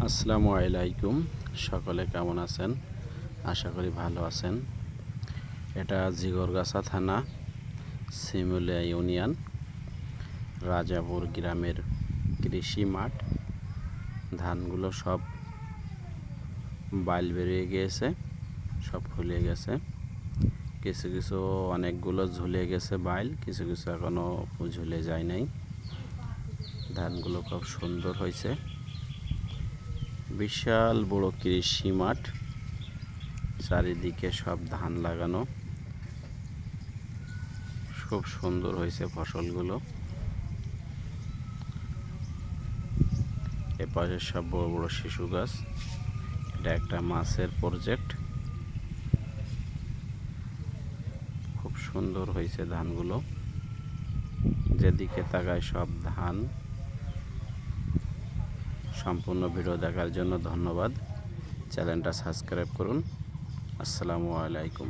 আসসালামু আলাইকুম। সকলে কেমন আছেন? আশা করি ভালো আছেন। এটা জিগরগাছা থানা, শিমুলিয়া ইউনিয়ন, রাজাপুর গ্রামের কৃষি মাঠ। ধানগুলো সব বাইল বেরিয়ে গিয়েছে, সব ফুলে গেছে। কিছু কিছু অনেকগুলো ঝুলে গেছে বাইল, কিছু কিছু এখনো ঝুলে যায় নাই। ধানগুলো খুব সুন্দর হয়েছে। বিশাল বড় কৃষি মাঠ, চারিদিকে সব ধান লাগানো, খুব সুন্দর হয়েছে ফসলগুলো। এপাশে সব বড় বড় শিশু গাছ। এটা একটা মাছের প্রজেক্ট। খুব সুন্দর হয়েছে ধানগুলো, যেদিকে তাকায় সব ধান। সম্পূর্ণ ভিডিও দেখার জন্য ধন্যবাদ। চ্যানেলটা সাবস্ক্রাইব করুন। আসসালামু আলাইকুম।